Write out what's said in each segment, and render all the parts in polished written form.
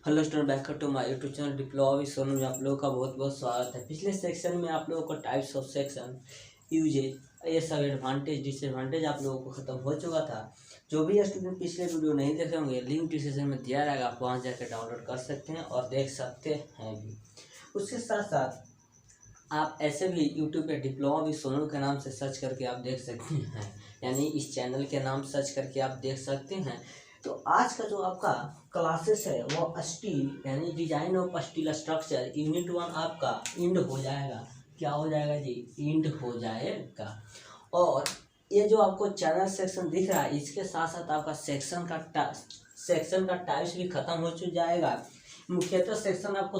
Hello student, back to my YouTube channel diploma with Sonu में आप लोगों का बहुत बहुत स्वागत है। पिछले सेक्शन में आप लोगों को टाइप्स ऑफ सेक्शन, यूजे, ये सब एडवांटेज डिसएडवांटेज आप लोगों को ख़त्म हो चुका था। जो भी स्टूडेंट पिछले वीडियो नहीं देखे होंगे, लिंक डिस्क्रिप्शन में दिया रहेगा, आप वहाँ जाकर डाउनलोड कर सकते हैं और देख सकते हैं भी। उसके साथ साथ आप ऐसे भी यूट्यूब पे डिप्लोमा विद सोनू के नाम से सर्च करके आप देख सकते हैं, यानी इस चैनल के नाम सर्च करके आप देख सकते हैं। तो आज का जो आपका क्लासेस है वो स्टील यानी design of steel structure unit 1 आपका इंड हो जाएगा। क्या हो जाएगा जी? इंड हो जाएगा। और ये जो आपको चैनल सेक्शन दिख रहा है, इसके साथ साथ आपका सेक्शन का टाइप्स भी खत्म हो जाएगा। मुख्यतः सेक्शन आपको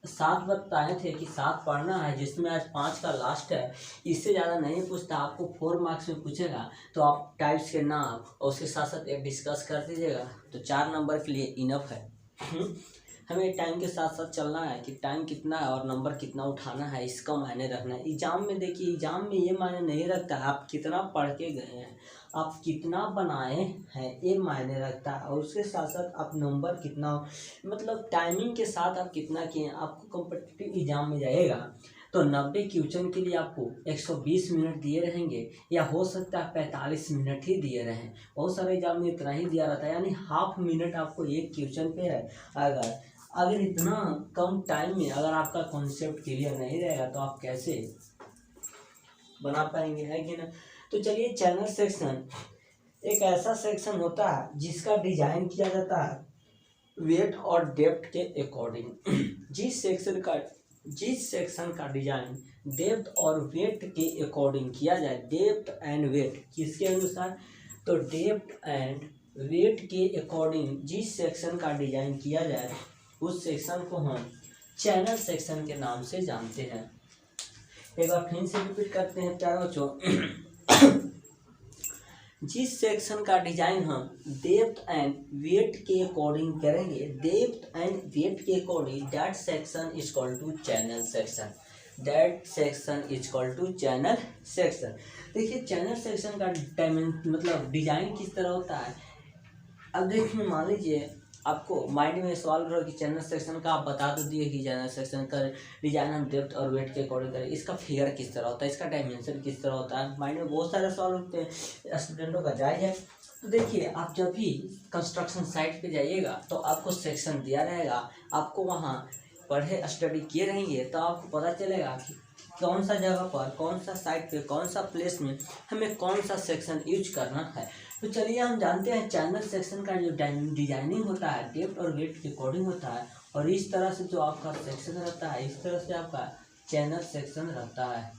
7 बताए थे कि 7 पढ़ना है, जिसमें आज 5 का लास्ट है। इससे ज़्यादा नहीं पूछता, आपको 4 मार्क्स में पूछेगा तो आप टाइप्स के नाम और उसके साथ साथ एक डिस्कस कर दीजिएगा तो 4 नंबर के लिए इनफ है। हमें टाइम के साथ साथ चलना है कि टाइम कितना है और नंबर कितना उठाना है, इसका मायने रखना है। एग्जाम में देखिए, एग्जाम में ये मायने नहीं रखता है आप कितना पढ़ के गए हैं, आप कितना बनाए हैं, ये मायने रखता है। और उसके साथ साथ आप नंबर कितना, मतलब टाइमिंग के साथ आप कितना किए। आपको कॉम्पिटिटिव एग्जाम में जाएगा तो 90 क्वेश्चन के लिए आपको 120 मिनट दिए रहेंगे, या हो सकता है 45 मिनट ही दिए रहें। बहुत सारे एग्जाम में इतना ही दिया रहता है, यानी हाफ मिनट आपको एक क्वेश्चन पे है। अगर इतना कम टाइम में अगर आपका कॉन्सेप्ट क्लियर नहीं रहेगा तो आप कैसे बना पाएंगे, है कि ना। तो चलिए, चैनल सेक्शन एक ऐसा सेक्शन होता है जिसका डिजाइन किया जाता है वेट और डेप्थ के अकॉर्डिंग। जिस सेक्शन का डिजाइन डेप्थ और वेट के अकॉर्डिंग किया जाए, डेप्थ एंड वेट किसके अनुसार, तो डेप्थ एंड वेट के अकॉर्डिंग जिस सेक्शन का डिजाइन किया जाए उस सेक्शन को हम चैनल सेक्शन के नाम से जानते हैं। एक बार फिर से रिपीट करते हैं प्यारे बच्चों। जिस सेक्शन का डिजाइन हम डेप्थ एंड वेट के अकॉर्डिंग करेंगे, डेप्थ एंड वेट के according, that section is called to channel section. That section is called to channel section. देखिए, चैनल सेक्शन का मतलब डिजाइन किस तरह होता है। अब देखिए, मान लीजिए आपको माइंड में सवाल रहा कि चैनल सेक्शन का आप बता तो दिए कि चैनल सेक्शन का डिजाइन हम डेप्थ और वेट के अकॉर्डिंग करें, इसका फिगर किस तरह होता है, इसका डायमेंशन किस तरह होता है। माइंड में बहुत सारे सवाल उठते हैं स्टूडेंटों का, जायज है। तो देखिए, आप जब भी कंस्ट्रक्शन साइट पे जाइएगा तो आपको सेक्शन दिया रहेगा, आपको वहाँ पढ़े स्टडी किए रहेंगे तो आपको पता चलेगा कि कौन सा जगह पर, कौन सा साइट पे, कौन सा प्लेस में हमें कौन सा सेक्शन यूज करना है। तो चलिए, हम जानते हैं चैनल सेक्शन का जो डिजाइनिंग होता है डेप्थ और वेट के अकॉर्डिंग होता है, और इस तरह से जो आपका सेक्शन रहता है, इस तरह से आपका चैनल सेक्शन रहता है,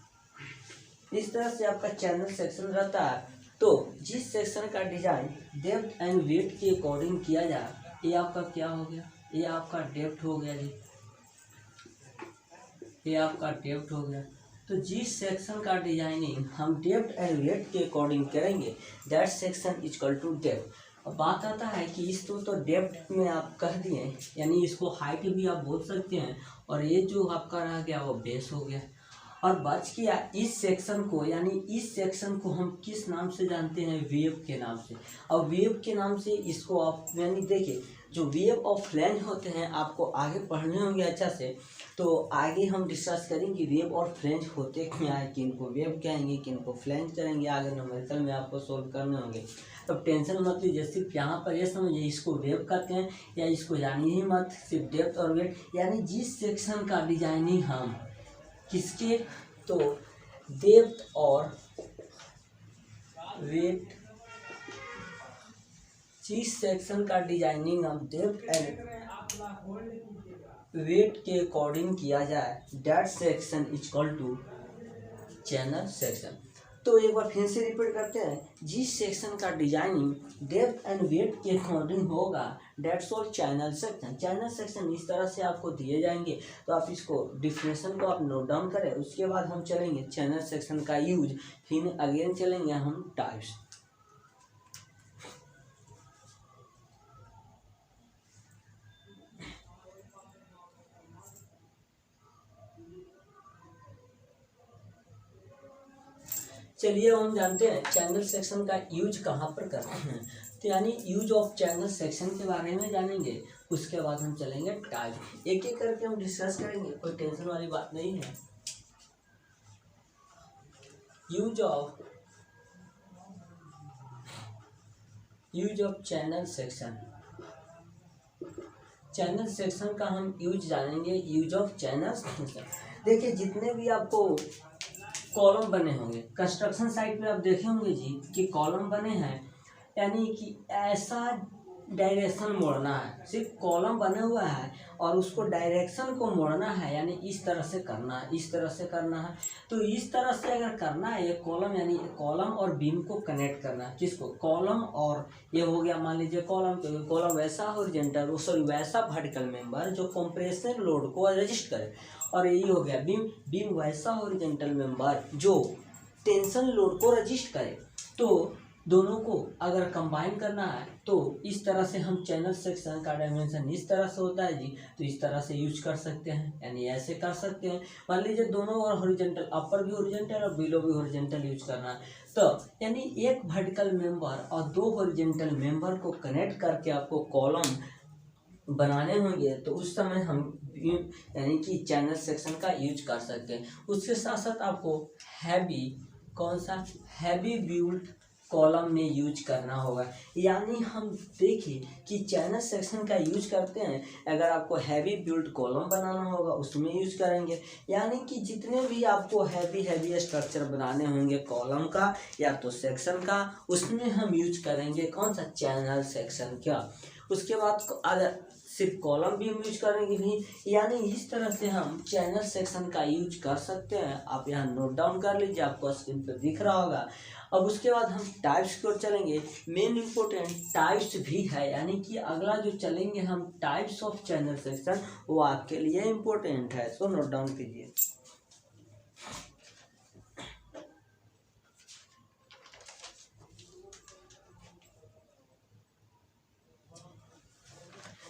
इस तरह से आपका चैनल सेक्शन रहता है। तो जिस सेक्शन का डिजाइन डेप्थ एंड वेट के अकॉर्डिंग किया जाए, ये आपका क्या हो गया, ये आपका डेप्थ हो गया जी, ये आपका डेप्थ हो गया। तो जिस सेक्शन का डिजाइनिंग हम डेप्थ एंड वेट के अकॉर्डिंग करेंगे, that section is equal to depth. अब बात आता है कि इसको तो डेप्थ में आप कह दिए, यानी इसको हाइट भी आप बोल सकते हैं, और ये जो आपका रह गया वो बेस हो गया। और बच गया इस सेक्शन को, यानी इस सेक्शन को हम किस नाम से जानते हैं, वेव के नाम से। और वेव के नाम से इसको आप, यानी देखिए, जो वेव और फ्लैंज होते हैं आपको आगे पढ़ने होंगे अच्छा से, तो आगे हम डिस्कस करेंगे वेव और फ्लैंज होते क्या है, किन को वेव कहेंगे, किन को फ्लैंज करेंगे, आगे न्यूमेरिकल में आपको सोल्व करने होंगे। तो टेंशन मत लीजिए, सिर्फ यहाँ पर ये समझिए इसको वेव कहते हैं, या इसको जानिए ही मत, सिर्फ डेप्थ और वेट। यानी जिस सेक्शन का डिजाइनिंग हम किसके, तो डेप्थ और वेट, जिस सेक्शन का डिजाइनिंग हम डेप्थ एंड वेट के अकॉर्डिंग किया जाए, that section is equal to channel section. तो एक बार फिर से रिपीट करते हैं, जिस सेक्शन का डिजाइनिंग डेप्थ एंड वेट के अकॉर्डिंग होगा, that's all channel section. Channel section इस तरह से आपको दिए जाएंगे, तो आप इसको डिफिनेशन को आप नोट डाउन करें। उसके बाद हम चलेंगे चैनल सेक्शन का यूज, फिर अगेन चलेंगे हम टाइप्स। चलिए, हम जानते हैं चैनल सेक्शन का यूज कहाँ पर करते हैं। तो यानी यूज ऑफ चैनल सेक्शन के बारे में जानेंगे। उसके बाद हम चलेंगे टाइप, एक एक करके हम डिस्कस करेंगे, कोई टेंशन वाली बात नहीं है। Use of channel section, channel section का हम यूज जानेंगे। यूज ऑफ चैनल सेक्शन, देखिए जितने भी आपको कॉलम बने होंगे कंस्ट्रक्शन साइट पे आप देखे होंगे जी कि कॉलम बने हैं, यानी कि ऐसा डायरेक्शन मोड़ना है, सिर्फ कॉलम बने हुआ है और उसको डायरेक्शन को मोड़ना है, यानी इस तरह से करना है, इस तरह से करना है। तो इस तरह से अगर करना है ये कॉलम, यानी कॉलम और बीम को कनेक्ट करना है, किसको, कॉलम और ये हो गया मान लीजिए कॉलम, तो कॉलम वैसा हॉरिजॉन्टल सॉरी वैसा वर्टिकल मेंबर जो कंप्रेशन लोड को रजिस्ट करे, और यही हो गया बीम, बीम वैसा हॉरिजॉन्टल मेंबर जो टेंशन लोड को रजिस्ट करे। तो दोनों को अगर कंबाइन करना है तो इस तरह से हम चैनल सेक्शन का डायमेंशन इस तरह से होता है जी, तो इस तरह से यूज कर सकते हैं, यानी ऐसे कर सकते हैं। मान लीजिए दोनों और हॉरिजॉन्टल, अपर भी हॉरिजॉन्टल और बिलो भी हॉरिजॉन्टल यूज करना है, तो यानी एक वर्टिकल मेंबर और दो हॉरिजॉन्टल मेंबर को कनेक्ट करके आपको कॉलम बनाने होंगे, तो उस समय हम यानी कि चैनल सेक्शन का यूज कर सकते हैं। उसके साथ साथ आपको हैवी, कौन सा, हैवी बिल्ट कॉलम में यूज करना होगा, यानी हम देखिए कि चैनल सेक्शन का यूज करते हैं, अगर आपको हैवी बिल्ट कॉलम बनाना होगा उसमें यूज करेंगे, यानी कि जितने भी आपको हैवी स्ट्रक्चर बनाने होंगे कॉलम का या तो सेक्शन का, उसमें हम यूज करेंगे कौन सा, चैनल सेक्शन का। उसके बाद अगर सिर्फ कॉलम भी हम यूज करेंगे नहीं, यानी इस तरह से हम चैनल सेक्शन का यूज कर सकते हैं। आप यहाँ नोट डाउन कर लीजिए, आपको स्क्रीन पर दिख रहा होगा। अब उसके बाद हम टाइप्स की ओर चलेंगे, मेन इंपॉर्टेंट टाइप्स भी है, यानी कि अगला जो चलेंगे हम टाइप्स ऑफ चैनल सेक्शन, वो आपके लिए इम्पोर्टेंट है, सो नोट डाउन कीजिए।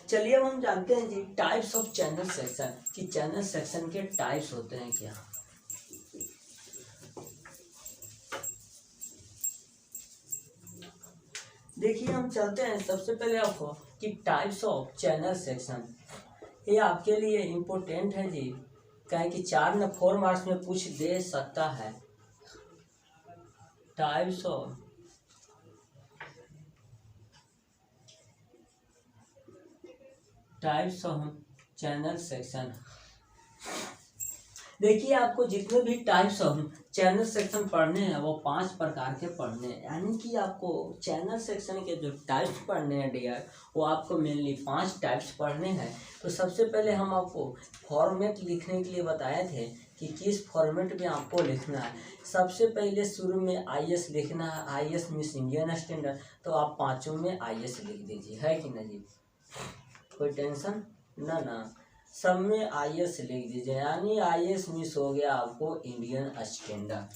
चलिए अब हम जानते हैं जी टाइप्स ऑफ चैनल सेक्शन, कि चैनल सेक्शन के टाइप्स होते हैं क्या। देखिए हम चलते हैं सबसे पहले आपको कि टाइप्स ऑफ चैनल सेक्शन, ये आपके लिए इम्पोर्टेंट है जी, कहें कि 4 न 4 मार्क्स में पूछ दे सकता है। टाइप्स ऑफ चैनल सेक्शन, देखिए आपको जितने भी टाइप्स ऑफ चैनल सेक्शन पढ़ने हैं वो 5 प्रकार के पढ़ने हैं, यानी कि आपको चैनल सेक्शन के जो टाइप्स पढ़ने हैं डियर, वो आपको मेनली 5 टाइप्स पढ़ने हैं। तो सबसे पहले हम आपको फॉर्मेट लिखने के लिए बताए थे कि किस फॉर्मेट में आपको लिखना है। सबसे पहले शुरू में IS लिखना है, IS मीन्स इंडियन स्टैंडर्ड, तो आप 5 में IS लिख दीजिए, है कि नहीं जी, कोई टेंशन ना, सब में IS लिख दीजिए, यानी IS मिस हो गया आपको इंडियन स्टैंडर्ड।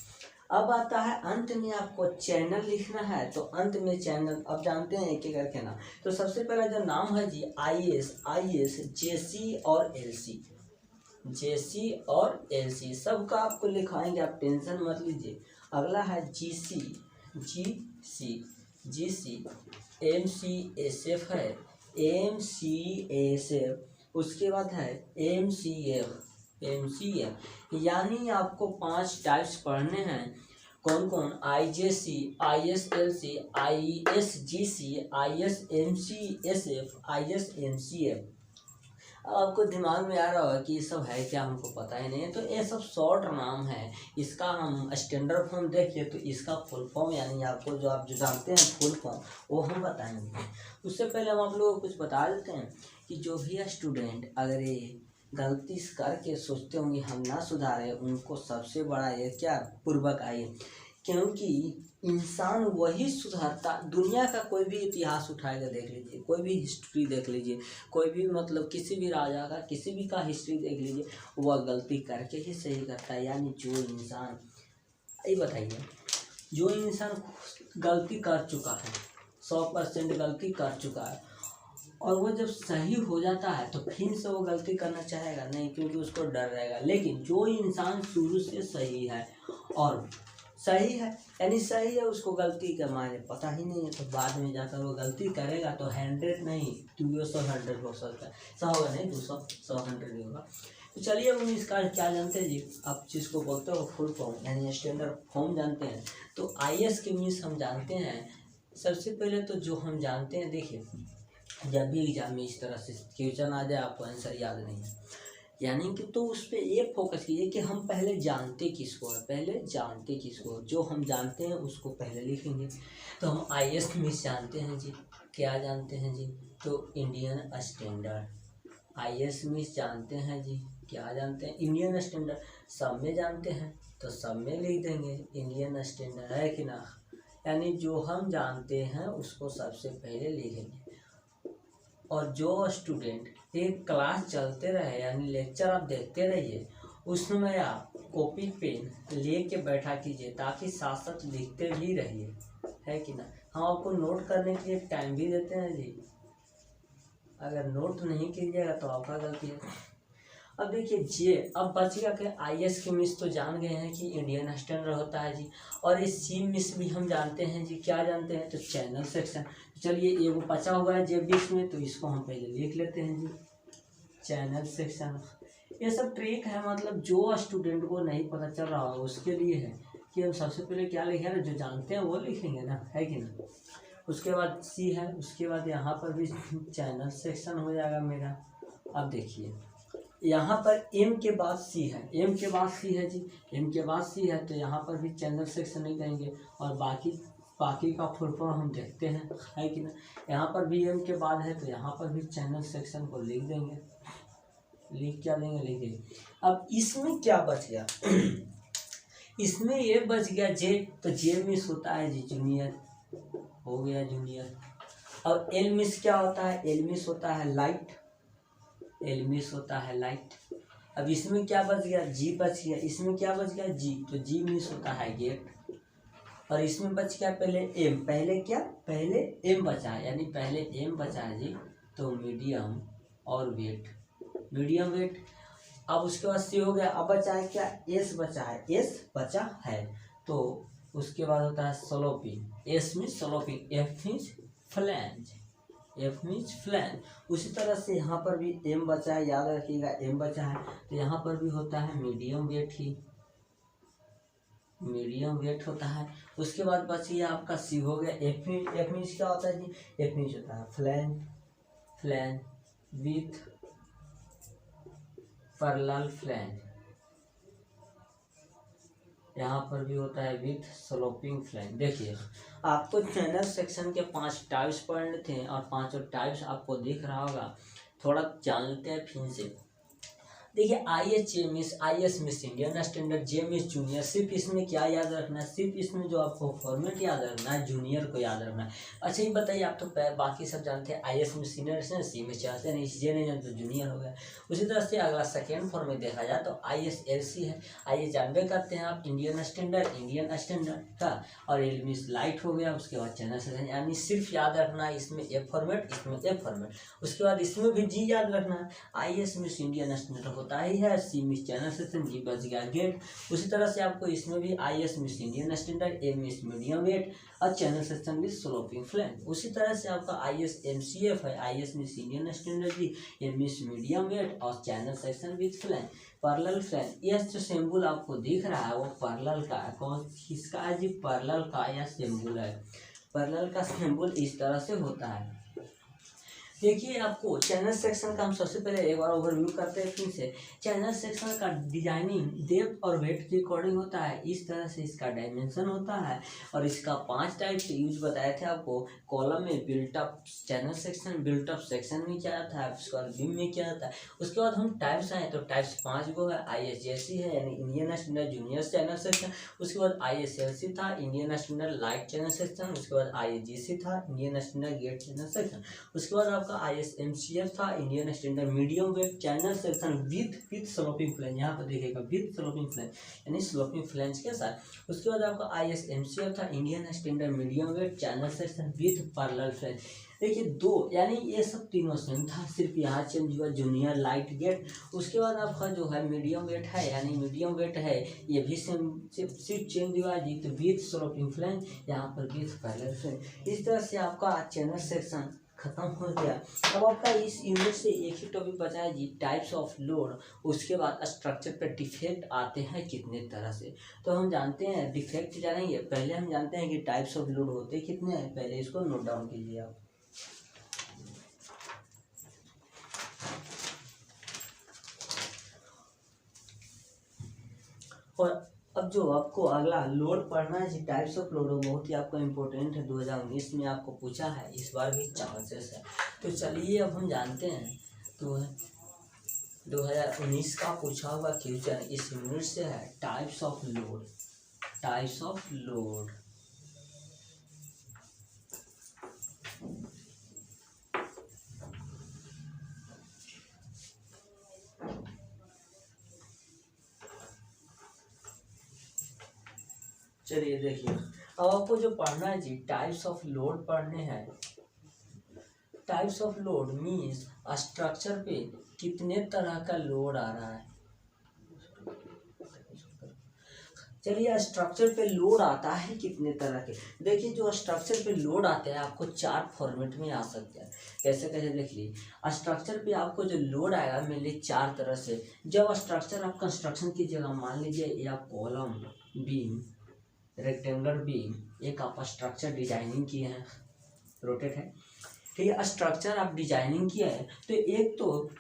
अब आता है अंत में आपको चैनल लिखना है, तो अंत में चैनल अब जानते हैं एक एक करके ना। तो सबसे पहला जो नाम है जी IS, JC और LC सबका आपको लिखाएंगे, आप टेंशन मत लीजिए। अगला है GC, MCSF है, MCSF, उसके बाद है MCF, यानी आपको 5 टाइप्स पढ़ने हैं। कौन कौन, IJC, ISLC, ISGC, ISMCSF, ISMCF। आपको दिमाग में आ रहा होगा कि ये सब है क्या, हमको पता ही नहीं है, तो ये सब शॉर्ट नाम है। इसका हम स्टैंडर्ड फॉर्म देखिए तो इसका फुल फॉर्म, यानी आपको जो आप जो जानते हैं फुल फॉर्म, वो हम बताएंगे। उससे पहले हम आप लोगों को कुछ बता देते हैं कि जो भी स्टूडेंट अगर ये गलती करके सोचते होंगे हम ना सुधारे, उनको सबसे बड़ा ये क्या पूर्वक आइए, क्योंकि इंसान वही सुधारता। दुनिया का कोई भी इतिहास उठाएगा देख लीजिए, कोई भी हिस्ट्री देख लीजिए, कोई भी मतलब किसी भी राजा का किसी भी का हिस्ट्री देख लीजिए, वह गलती करके ही सही करता है। यानी जो इंसान, ये बताइए, जो इंसान गलती कर चुका है, 100% गलती कर चुका है, और वो जब सही हो जाता है तो फिर से वो गलती करना चाहेगा नहीं, क्योंकि उसको डर रहेगा। लेकिन जो इंसान शुरू से सही है और सही है, यानी सही है, उसको गलती का मायने पता ही नहीं है, तो बाद में जाकर वो गलती करेगा तो 100 नहीं 200 100 हो सकता है, 100 होगा नहीं 200 100 100 ही होगा। तो चलिए हम इसका क्या जानते हैं जी, आप जिसको बोलते हो फुल फॉर्म यानी स्टैंडर्ड फॉर्म जानते हैं। तो IS के मीन्स हम जानते हैं। सबसे पहले तो जो हम जानते हैं, देखिए जब भी एग्जाम में इस तरह से क्वेश्चन आ जाए आपको आंसर याद नहीं है, यानी कि तो उस पर ये फोकस कीजिए कि हम पहले जानते किसको है, पहले जानते किसको, जो हम जानते हैं उसको पहले लिखेंगे। तो हम IS मीन्स जानते हैं जी, क्या जानते हैं जी, तो इंडियन स्टैंडर्ड। IS मीन्स जानते हैं जी, क्या जानते हैं, इंडियन स्टैंडर्ड। सब में जानते हैं तो सब में लिख देंगे इंडियन स्टैंडर्ड, है कि ना। यानी जो हम जानते हैं उसको सबसे पहले लिखेंगे। और जो स्टूडेंट एक क्लास चलते रहे यानी लेक्चर आप देखते रहिए, उसमें आप कॉपी पेन ले के बैठा कीजिए ताकि साथ साथ लिखते भी रहिए, है कि ना। हम आपको नोट करने के लिए टाइम भी देते हैं जी, अगर नोट नहीं कीजिएगा तो आपका गलती है। अब देखिए जे, अब बच गया कि IS की मिस तो जान गए हैं कि इंडियन स्टैंडर्ड होता है जी, और इस C मिस भी हम जानते हैं जी, क्या जानते हैं, तो चैनल सेक्शन। चलिए ये वो बचा हुआ है जे बीच में, तो इसको हम पहले लिख लेते हैं जी, चैनल सेक्शन। ये सब ट्रिक है, मतलब जो स्टूडेंट को नहीं पता चल रहा हो उसके लिए है कि हम सबसे पहले क्या लिखें ना, जो जानते हैं वो लिखेंगे ना, है कि ना। उसके बाद C है, उसके बाद यहाँ पर भी चैनल सेक्शन हो जाएगा मेरा। अब देखिए यहाँ पर M के बाद C है, M के बाद C है जी, M के बाद C है, तो यहाँ पर भी चैनल सेक्शन नहीं देंगे, और बाकी का फुल फॉर्म हम देखते हैं, है कि ना। यहाँ पर भी M के बाद है तो यहाँ पर भी चैनल सेक्शन को लिख देंगे, लिख क्या देंगे, लिख देंगे। अब इसमें क्या बच गया इसमें ये बच गया जे, तो जे मिस होता है जी जूनियर, हो गया जूनियर। और L मिस क्या होता है, L मिस होता है लाइट, L मिस होता है लाइट। अब इसमें क्या बच गया, G बच गया, इसमें क्या बच गया G, तो G मिस होता है गेट। और इसमें बच गया पहले M, पहले क्या, पहले M बचा है, यानी पहले M बचा है जी, तो मीडियम और वेट, मीडियम वेट। अब उसके बाद C हो गया, अब बचा है क्या, S बचा है, S बचा है, तो उसके बाद होता है sloping, S means sloping, F means flange, F means flange. उसी तरह से यहाँ पर भी M बचा है, याद रखिएगा M बचा है, तो यहाँ पर भी होता है मीडियम वेट ही, मीडियम वेट होता है। उसके बाद बच गया आपका C हो गया, F मीन्स क्या होता है जी, F मीन्स होता है flange, flange with parallel flange, यहाँ पर भी होता है विथ स्लोपिंग फ्लैंज। देखिए आपको चैनल सेक्शन के 5 टाइप्स पढ़ने थे और 5 टाइप्स आपको दिख रहा होगा, थोड़ा जान लेते हैं फिर से। देखिए IS means Indian standard, J miss junior. सिर्फ इसमें क्या याद रखना है, सिर्फ इसमें जो आपको फॉर्मेट याद रखना है, जूनियर को याद रखना है। अच्छा ये बताइए, आप तो बाकी सब जानते हैं, IS में सीनियर है, C में चाहते नहीं, J नहीं जानते तो जूनियर हो गया। उसी तरह से अगला सेकेंड फॉर्म में देखा जाए तो ISLC है। आइए जानबे करते हैं आप इंडियन स्टैंडर्ड का, और L मिस लाइट हो गया। उसके बाद चैनल सेक्शन, यानी सिर्फ याद रखना है इसमें F फॉर्मेट, इसमें F फॉर्मेट। उसके बाद इसमें भी G याद रखना है, IS मिस इंडियन स्टैंडर्ड होता ही है, C miss channel section, G बच गया गेट। उसी तरह से आपको इसमें भी IS means Indian standard, M means medium weight और channel section with sloping flange. उसी तरह से आपका ISMCF है, IS मिस इंडियन स्टैंडर्ड जी, M मिस मीडियम वेट और channel section with flange, parallel flange. यह जो सिंबल आपको दिख रहा है वो पैरेलल का है, कौन किसका है जी, पैरेलल का यह सिंबल है। पैरेलल का सिंबल इस तरह से होता है। देखिए आपको चैनल सेक्शन का हम सबसे पहले एक बार ओवरव्यू करते हैं फिर से। चैनल सेक्शन का डिजाइनिंग डेप्थ और वेट के अकॉर्डिंग होता है, इस तरह से इसका डायमेंशन होता है। और इसका 5 टाइप के यूज बताए थे आपको। कॉलम में built up channel section, built up section में क्या आता है, उसके बाद बीम में क्या आता है। उसके बाद हम टाइप्स आए तो टाइप्स 5 गो है। ISJC है यानी Indian standard junior channel section. उसके बाद ISLC था, Indian standard light channel section. उसके बाद ISGC था, Indian standard gate channel section. उसके बाद आपका ISMCF था, Indian standard medium wave channel section with sloping flange. यहाँ पर देखिएगा विथ स्लोपिंग फ्लैंज यानी स्लोपिंग फ्लैंज के साथ। उसके बाद आपका ISMCF था, Indian standard medium wave channel section with parallel flange. देखिए दो, यानी ये सब तीनों सेम था, सिर्फ यहाँ चेंज हुआ जूनियर लाइट वेट। उसके बाद आपका जो है मीडियम वेट है, यानी मीडियम वेट है ये भी सेम, सिर्फ चेंज हुआ जी तो विथ स्लोप इंफ्लुएंस, यहाँ पर विथ पैरेलल फ्रेम। इस तरह से आपका चैनल सेक्शन खत्म हो गया। अब आपका इस यूनिट से एक ही टॉपिक बचा है जी, टाइप्स ऑफ लोड। उसके बाद स्ट्रक्चर पे डिफेक्ट आते हैं कितने तरह से, तो हम जानते हैं डिफेक्ट जानेंगे। पहले हम जानते हैं कि टाइप्स ऑफ लोड होते कितने हैं, पहले इसको नोट डाउन कीजिए आप। और अब जो आपको अगला लोड पढ़ना है जी, टाइप्स ऑफ लोड, बहुत ही आपका इम्पोर्टेंट है, 2019 में आपको पूछा है, इस बार भी चांसेस है। तो चलिए अब हम जानते हैं, तो 2019 का पूछा हुआ क्वेश्चन इस यूनिट से है, types of load. Types of load, चलिए देखिए अब आपको जो पढ़ना है जी, टाइप्स ऑफ लोड पढ़ने हैं। Types of load means structure पे कितने तरह का लोड आ रहा है। चलिए स्ट्रक्चर पे लोड आता है कितने तरह के, देखिए जो स्ट्रक्चर पे लोड आते हैं आपको चार फॉर्मेट में आ सकते हैं। कैसे कैसे देख लीजिए, स्ट्रक्चर पे आपको जो लोड आएगा मेनली चार तरह से। जब स्ट्रक्चर आप कंस्ट्रक्शन की जगह, मान लीजिए या कॉलम, बीम, रेक्टेंगुलर बीम, एक आप स्ट्रक्चर डिजाइनिंग किए हैं, रोटेट है, ठीक है, स्ट्रक्चर आप डिजाइनिंग किया है, तो एक तो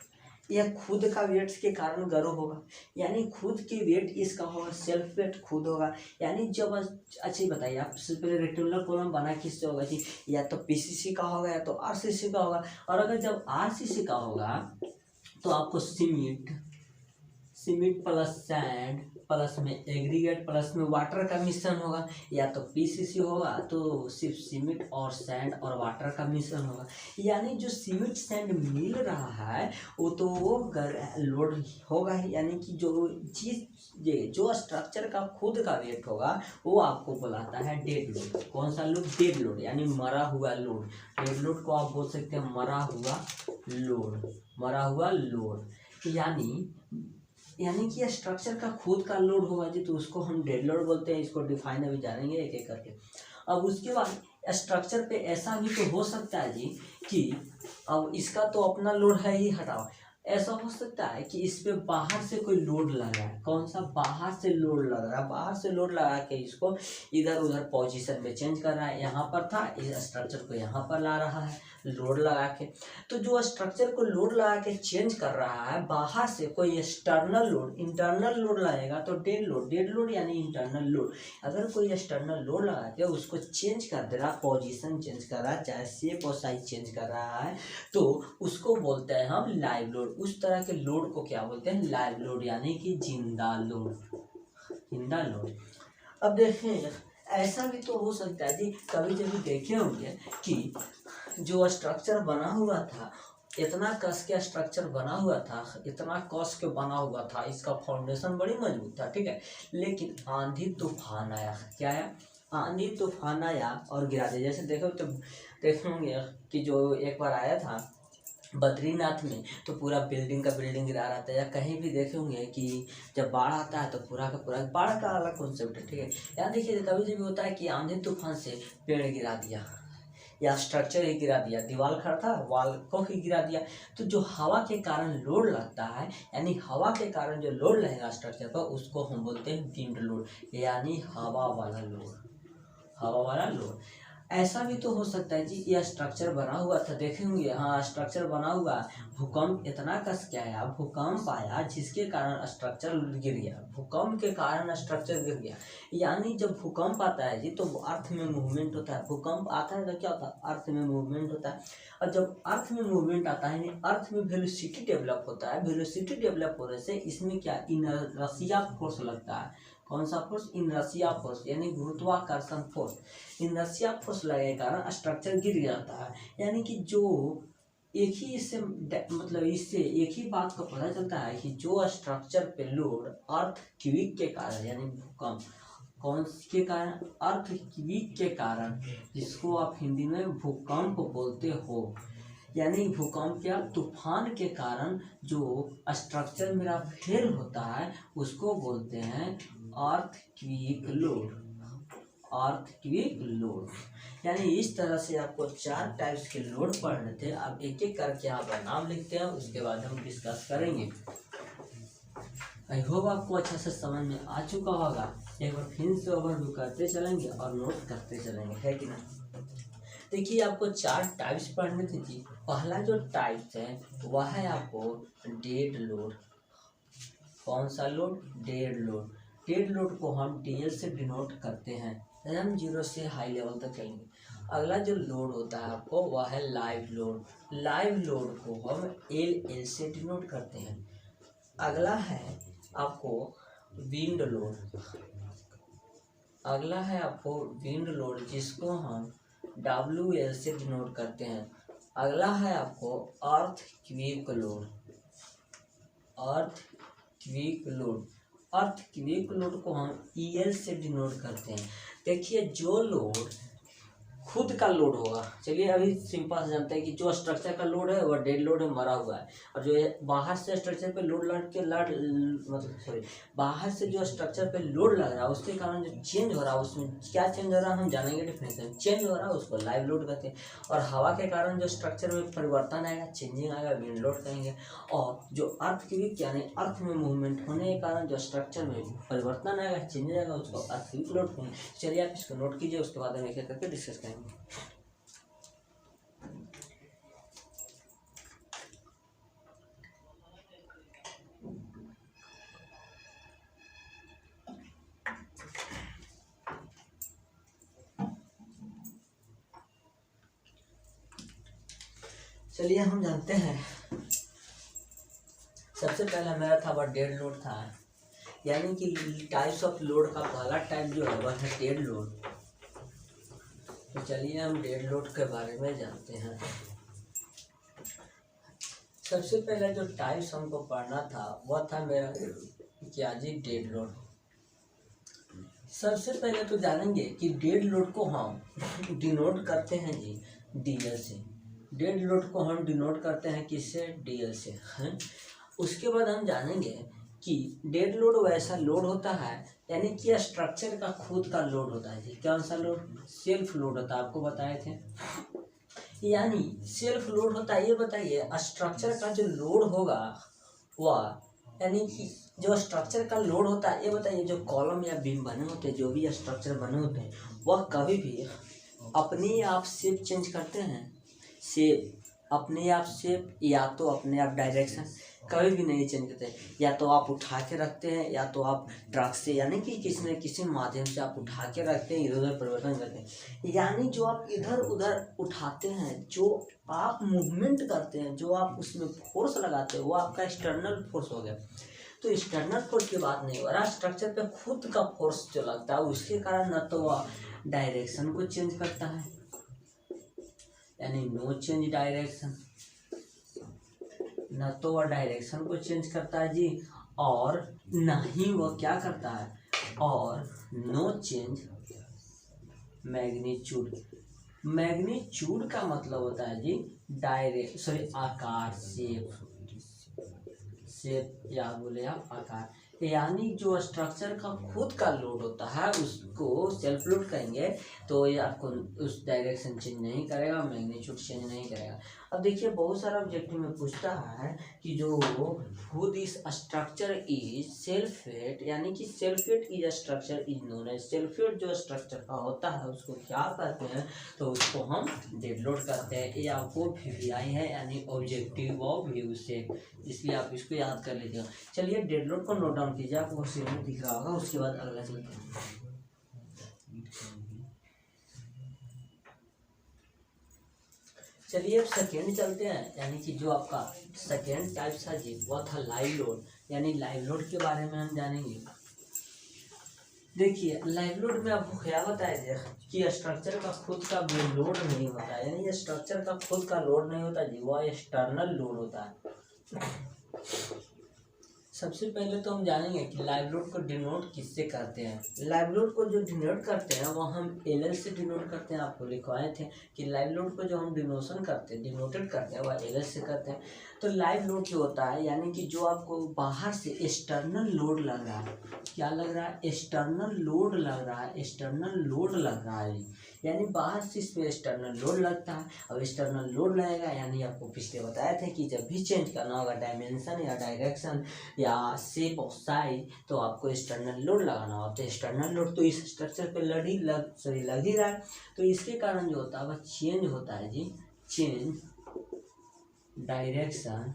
यह खुद का वेट के कारण गर्व होगा, यानी खुद की वेट इसका होगा, सेल्फ वेट खुद होगा। यानी जब अच्छा बताइए आप, सबसे पहले रेक्टेंगुलर कॉलम बना किससे होगा जी, या तो पीसीसी का होगा या तो आरसीसी का होगा। और अगर जब आरसीसी का होगा तो आपको सीमेंट प्लस सैंड प्लस में एग्रीगेट प्लस में वाटर का मिश्रण होगा, या तो पीसीसी होगा तो सिर्फ सीमेंट और सैंड और वाटर का मिश्रण होगा। यानी जो सीमेंट सैंड मिल रहा है वो तो लोड होगा ही, यानी कि जो चीज जो स्ट्रक्चर का खुद का वेट होगा वो आपको बुलाता है डेड लोड। कौन सा लोड, डेड लोड, यानी मरा हुआ लोड। डेड लोड को आप बोल सकते हैं मरा हुआ लोड, मरा हुआ लोड। यानी कि स्ट्रक्चर का खुद का लोड होगा जी, तो उसको हम डेड लोड बोलते हैं। इसको डिफाइन अभी जानेंगे एक एक करके। अब उसके बाद स्ट्रक्चर पे ऐसा भी तो हो सकता है जी कि अब इसका तो अपना लोड है ही, हटाओ, ऐसा हो सकता है कि इस पे बाहर से कोई लोड लगा है। कौन सा, बाहर से लोड लग रहा है, बाहर से लोड लगा के इसको इधर उधर पोजीशन में चेंज कर रहा है। यहाँ पर था, इस स्ट्रक्चर को यहाँ पर ला रहा है लोड लगा के। तो जो स्ट्रक्चर को लोड लगा के चेंज कर रहा है, बाहर से कोई एक्सटर्नल लोड, इंटरनल लोड लगेगा तो डेड लोड। डेड लोड यानी इंटरनल लोड। अगर कोई एक्सटर्नल लोड लगा के उसको चेंज कर दे रहा, पोजीशन चेंज कर रहा है, चाहे शेप और साइज चेंज कर रहा है, तो उसको बोलते हैं हम लाइव लोड। उस तरह के लोड को क्या बोलते हैं, लाइव लोड, यानी कि जिंदा लोड, जिंदा लोड। अब देखें, ऐसा भी तो हो सकता है जी, कभी कभी देखे होंगे कि जो स्ट्रक्चर बना हुआ था, इतना कस के स्ट्रक्चर बना हुआ था, इतना कस के बना हुआ था, इसका फाउंडेशन बड़ी मजबूत था, ठीक है, लेकिन आंधी तूफान आया। क्या आया, आंधी तूफान आया और गिरा दिया। जैसे देखो तो देखेंगे कि जो एक बार आया था बद्रीनाथ में, तो पूरा बिल्डिंग का बिल्डिंग गिरा रहा था। या कहीं भी देखे होंगे कि जब बाढ़ आता है तो पूरा का पूरा, बाढ़ का अलग कॉन्सेप्ट है, ठीक है। यहाँ देखिए कभी भी होता है कि आंधी तूफान से पेड़ गिरा दिया या स्ट्रक्चर ही गिरा दिया, दीवार खड़ा था वॉल को ही गिरा दिया। तो जो हवा के कारण लोड लगता है, यानी हवा के कारण जो लोड लगेगा स्ट्रक्चर पर, उसको हम बोलते हैं विंड लोड, यानी हवा वाला लोड, हवा वाला लोड। ऐसा भी तो हो सकता है जी, यह स्ट्रक्चर बना हुआ था, देखे होंगे, हाँ स्ट्रक्चर बना हुआ, भूकंप इतना कस के आया, भूकंप आया जिसके कारण स्ट्रक्चर गिर गया, भूकंप के कारण स्ट्रक्चर गिर गया। यानी जब भूकंप आता है जी तो अर्थ में मूवमेंट होता है। भूकंप आता है तो क्या होता है, अर्थ में मूवमेंट होता है। और जब अर्थ में मूवमेंट आता है, अर्थ में वेलोसिटी डेवलप होता है। वेलोसिटी डेवलप होने से इसमें क्या, इनर्शिया फोर्स लगता है। कौन सा फोर्स, इनर्शिया फोर्स, यानी गुरुत्वाकर्षण फोर्स। इनर्शिया फोर्स लगने के कारण स्ट्रक्चर गिर जाता है। यानी कि जो एक ही इससे मतलब इससे एक ही बात का पता चलता है कि जो स्ट्रक्चर पे लोड अर्थ क्विक के कारण, यानी भूकंप, कौन के कारण? अर्थक्वेक के कारण, जिसको आप हिंदी में भूकंप बोलते हो। यानी भूकंप क्या? तूफान के कारण जो स्ट्रक्चर मेरा फेल होता है उसको बोलते हैं अर्थक्वेक लोड। Earthquake load. यानी इस तरह से आपको 4 टाइप्स के लोड पढ़ने थे। अब एक एक करके आप नाम लिखते हैं, उसके बाद हम डिस्कस करेंगे। आई होप आपको अच्छा से समझ में आ चुका होगा। एक बार फिर से ओवरव्यू करते चलेंगे और नोट करते चलेंगे, है कि ना। देखिए आपको 4 टाइप्स पढ़ने थे जी। पहला जो टाइप है वह है आपको डेड लोड। कौन सा load? Dead load. Dead load को हम DL से डिनोट करते हैं। हम 0 से हाई लेवल तक करेंगे। अगला जो लोड होता है आपको वह है लाइव लोड। लाइव लोड को हम LL से डिनोट करते हैं। अगला है आपको विंड लोड। अगला है आपको विंड लोड, जिसको हम WL से डिनोट करते हैं। अगला है आपको earthquake load. Earthquake load. Earthquake load को हम EL से डिनोट करते हैं। देखिए जो लोड खुद का लोड होगा, चलिए अभी सिंपल से जानते हैं कि जो स्ट्रक्चर का लोड है वह डेड लोड है, मरा हुआ है। और जो बाहर से स्ट्रक्चर पे लोड बाहर से जो स्ट्रक्चर पे लोड लग रहा है उसके कारण जो चेंज हो रहा है, उसमें क्या चेंज हो रहा है हम जानेंगे। डिफिनेशन चेंज हो रहा है उसको लाइव लोड कहते हैं। और हवा के कारण जो स्ट्रक्चर में परिवर्तन आएगा, चेंजिंग आएगा, विंड लोड कहेंगे। और जो अर्थक्वेक यानी अर्थ में मूवमेंट होने के कारण जो स्ट्रक्चर में परिवर्तन आएगा, चेंज आएगा, उसको अर्थक्वेक लोड कहेंगे। चलिए आप इसको नोट कीजिए, उसके बाद हम एक एक करके डिस्कस करेंगे। चलिए हम जानते हैं, सबसे पहला मेरा था वह डेड लोड था। यानी कि टाइप्स ऑफ लोड का पहला टाइप जो है वह है डेड लोड। तो चलिए हम डेड लोड के बारे में जानते हैं। सबसे पहला जो टाइप्स हमको पढ़ना था वह था मेरा क्या जी? Dead load. सबसे पहले तो जानेंगे कि डेड लोड को हम डिनोट करते हैं जी DL से। डेड लोड को हम डिनोट करते हैं किससे? DL से, हैं। उसके बाद हम जानेंगे कि डेड लोड वैसा लोड होता है यानी कि स्ट्रक्चर का खुद का लोड होता है जी। कौन सा लोड? सेल्फ लोड होता है, आपको बताए थे। यानी सेल्फ लोड होता है। ये बताइए स्ट्रक्चर का जो लोड होगा वह, यानी कि जो स्ट्रक्चर का लोड होता है, ये बताइए जो कॉलम या बीम बने होते हैं, जो भी स्ट्रक्चर बने होते हैं, वह कभी भी अपने आप शेप चेंज करते हैं। शेप अपने आप शेप या तो अपने आप डायरेक्शन कभी भी नहीं चेंज करते। या तो आप उठा के रखते हैं या तो आप ट्रक से यानी कि किसी न किसी माध्यम से आप उठा के रखते हैं, इधर उधर परिवर्तन करते हैं। यानी जो आप इधर उधर उठाते हैं, जो आप मूवमेंट करते हैं, जो आप उसमें फोर्स लगाते हैं, वो आपका एक्सटर्नल फोर्स हो गया। तो एक्सटर्नल फोर्स की बात नहीं हो रहा, स्ट्रक्चर पे खुद का फोर्स जो लगता है उसके कारण न तो वह डायरेक्शन को चेंज करता है, यानी नो चेंज डायरेक्शन, न तो वह डायरेक्शन को चेंज करता है जी, और न ही वह क्या करता है, और नो चेंज मैग्नीट्यूड। मैग्नीट्यूड का मतलब होता है जी आकार, शेप या बोले आप आकार। यानी जो स्ट्रक्चर का खुद का लोड होता है उसको सेल्फ लोड कहेंगे। तो ये आपको उस डायरेक्शन चेंज नहीं करेगा, मैग्नीट्यूड चेंज नहीं करेगा। अब देखिए बहुत सारा ऑब्जेक्टिव में पूछता है कि जो खुद इस स्ट्रक्चर इज सेल्फ वेट, यानी कि self weight is structure is known as. Self weight जो स्ट्रक्चर का होता है उसको क्या कहते हैं? तो उसको हम डेड लोड कहते हैं। ये आपको VVI है, यानी ऑब्जेक्टिव ऑफ व्यू से, इसलिए आप इसको याद कर लीजिएगा। चलिए डेड लोड को नोट डाउन कीजिए, आपको स्क्रीन में दिख रहा होगा। उसके बाद अगला चलते हैं। चलिए अब सेकेंड चलते हैं, यानी कि जो आपका सेकेंड टाइप था जी वह था लाइव लोड। यानी लाइव लोड के बारे में हम जानेंगे। देखिए लाइव लोड में आपको क्या बताया कि स्ट्रक्चर का खुद का लोड नहीं होता, यानी स्ट्रक्चर का खुद का लोड नहीं होता जी, वह एक्सटर्नल लोड होता है। सबसे पहले तो हम जानेंगे कि लाइव लोड को डिनोट किससे करते हैं। लाइव लोड को जो डिनोट करते हैं वो हम एल से डिनोट करते हैं। आपको लिखवाए थे कि लाइव लोड को जो हम डिनोशन करते हैं, डिनोटेड करते हैं, वह एल से करते हैं। तो लाइव लोड जो होता है यानी कि जो आपको बाहर से एक्सटर्नल लोड लग रहा है, क्या लग रहा है, एक्सटर्नल लोड लग रहा है, एक्सटर्नल लोड लग रहा है, यानी बाहर से इस पर एक्सटर्नल लोड लगता है। अब एक्सटर्नल लोड लगेगा यानी आपको पिछले बताए थे कि जब भी चेंज करना होगा डायमेंशन या डायरेक्शन या शेप ऑफ साइज तो आपको एक्सटर्नल लोड लगाना होगा। तो एक्सटर्नल लोड तो इस स्ट्रक्चर पे लग ही रहा है, तो इसके कारण जो होता है वह चेंज होता है जी, चेंज डायरेक्शन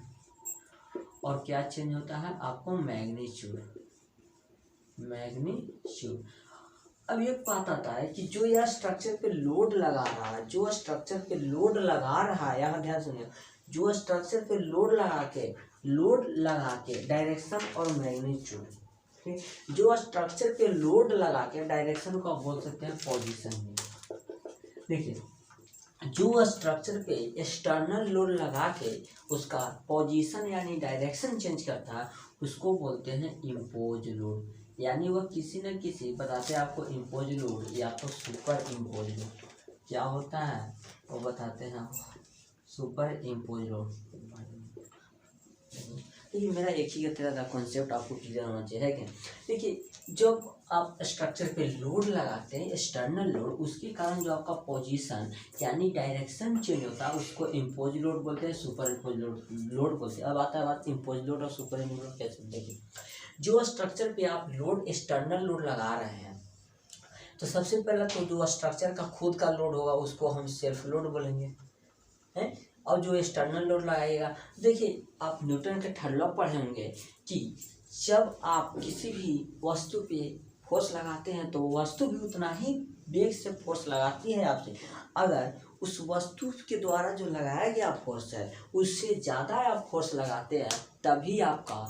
और क्या चेंज होता है आपको मैग्नीट्यूड। अब ये बात आता है कि जो यह स्ट्रक्चर पे लोड लगा रहा है, जो स्ट्रक्चर पे लोड लगा रहा है, यहाँ ध्यान सुनिए, जो स्ट्रक्चर पे लोड लगा के डायरेक्शन और मैग्नीट्यूड, ठीक, जो स्ट्रक्चर पे लोड लगा के डायरेक्शन को बोल सकते हैं पोजीशन में। देखिए, जो स्ट्रक्चर पे एक्सटर्नल लोड लगा के उसका पोजीशन यानी डायरेक्शन चेंज करता है उसको बोलते हैं इम्पोज लोड। यानी वह किसी न किसी बताते हैं आपको इम्पोज लोड या तो सुपर इम्पोज लोड। क्या होता है वो बताते हैं सुपर इम्पोज लोड। देखिए मेरा एक ही तरह का कॉन्सेप्ट आपको क्लियर होना चाहिए, है क्या। देखिए जब आप स्ट्रक्चर पे लोड लगाते हैं एक्सटर्नल लोड, उसके कारण जो आपका पोजीशन यानी डायरेक्शन चेंज होता है उसको इम्पोज लोड बोलते हैं, सुपर इम्पोज लोड बोलते हैं। अब आता है बात इम्पोज लोड और सुपर इम्पोज लोड कैसे। देखिए जो स्ट्रक्चर पे आप लोड एक्सटर्नल लोड लगा रहे हैं तो सबसे पहले तो जो स्ट्रक्चर का खुद का लोड होगा उसको हम सेल्फ लोड बोलेंगे, है। और जो एक्सटर्नल लोड लगाएगा, देखिए आप न्यूटन के थर्ड लॉ पढ़े होंगे कि जब आप किसी भी वस्तु पे फोर्स लगाते हैं तो वस्तु भी उतना ही वेग से फोर्स लगाती है आपसे। अगर उस वस्तु के द्वारा जो लगाया गया फोर्स है उससे ज़्यादा आप फोर्स लगाते हैं तभी आपका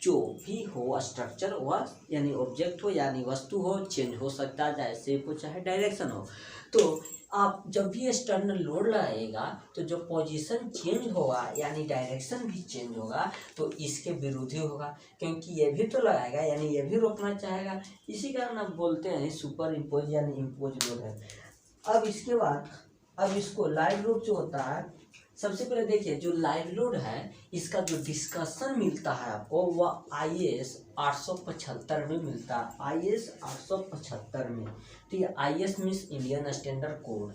जो भी हो स्ट्रक्चर वह यानी ऑब्जेक्ट हो यानी वस्तु हो चेंज हो सकता है, चाहे शेप हो चाहे डायरेक्शन हो। तो आप जब भी एक्सटर्नल लोड लगाएगा तो जो पोजीशन चेंज होगा यानी डायरेक्शन भी चेंज होगा तो इसके विरोधी होगा, क्योंकि ये भी तो लगाएगा यानी ये भी रोकना चाहेगा। इसी कारण आप बोलते हैं सुपर इम्पोज यानी इम्पोज लोड है। अब इसके बाद अब इसको लाइव लोड जो होता है, सबसे पहले देखिए जो लाइव लोड है इसका जो डिस्कशन मिलता है आपको वह IS 875 में मिलता है, IS 875 में, ठीक है। IS means Indian standard code.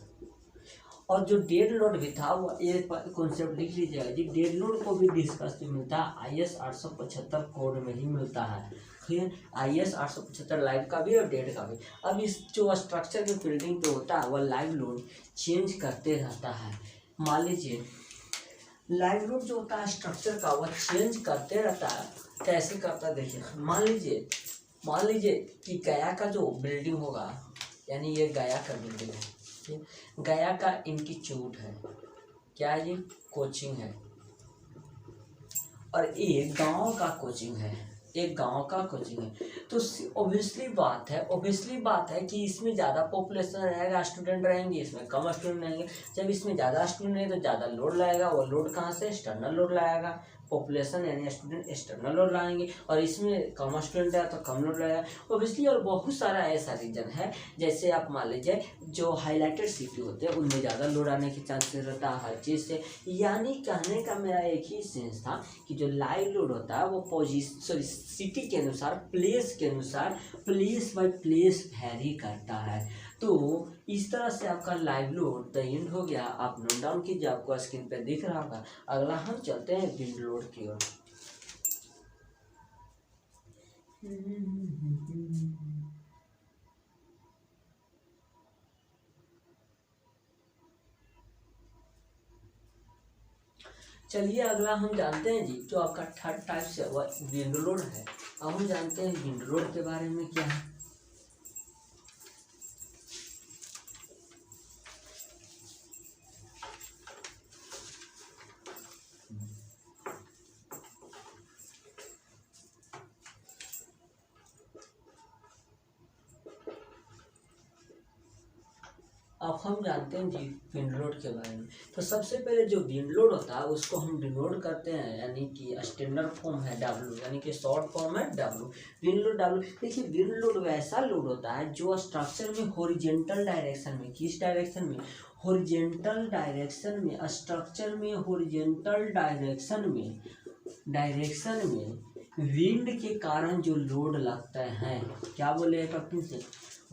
और जो डेड लोड भी था वो एक कॉन्सेप्ट लिख लीजिएगा जी, डेड लोड को भी डिस्कस मिलता है IS 875 कोड में ही मिलता है, फिर IS 875 लाइव का भी और डेड का भी। अब इस जो स्ट्रक्चर के बिल्डिंग पे होता है वह लाइव लोड चेंज करते रहता है। मान लीजिए लाइव लोड जो होता है स्ट्रक्चर का वह चेंज करते रहता है। कैसे करता है देखिए, मान लीजिए कि गया का जो बिल्डिंग होगा यानी ये गया का बिल्डिंग है, गया का इंस्टीट्यूट है, क्या है ये कोचिंग है, और एक गांव का कोचिंग है, एक गांव का कोचिंग है। तो ऑब्वियसली बात है कि इसमें ज़्यादा पॉपुलेशन रहेगा, स्टूडेंट रहेंगे, इसमें कम स्टूडेंट रहेंगे। जब इसमें ज़्यादा स्टूडेंट रहेंगे तो ज़्यादा लोड लगेगा, वो लोड कहाँ से, एक्सटर्नल लोड लगेगा। पॉपुलेशन यानी स्टूडेंट एक्सटर्नल लोड लाएंगे और इसमें कम स्टूडेंट है तो कम लोड लगेगा ऑब्वियसली। और बहुत सारा ऐसा रीजन है, जैसे आप मान लीजिए जो हाईलाइटेड सिटी होते हैं उनमें ज़्यादा लोड आने के चांसेस रहता है हर चीज़ से। यानी कहने का मेरा एक ही सेंस था कि जो लाइव लोड होता है वो सिटी के अनुसार, प्लेस के अनुसार, प्लेस बाय प्लेस वैरी करता है। तो इस तरह से आपका लाइव लोड द एंड हो गया। आप नोट डाउन कीजिए, आपको स्क्रीन पे दिख रहा होगा। अगला हम चलते हैं विंड लोड की ओर। चलिए अगला हम जानते हैं जी जो आपका थर्ड टाइप से वह विंड लोड है। अब हम जानते हैं विंड लोड के बारे में क्या है। अब हम जानते हैं जी विंड लोड के बारे में। तो सबसे पहले जो विंड लोड होता है उसको हम डिनोट करते हैं, यानी कि स्टैंडर्ड फॉर्म है W, यानी कि शॉर्ट फॉर्म है W। विंड लोड W, देखिए विंड लोड वैसा लोड होता है जो स्ट्रक्चर में हॉरिजॉन्टल डायरेक्शन में, किस डायरेक्शन में, हॉरिजॉन्टल डायरेक्शन में, स्ट्रक्चर में हॉरिजॉन्टल डायरेक्शन में विंड के कारण जो लोड लगता है, क्या बोले कैप्टन से,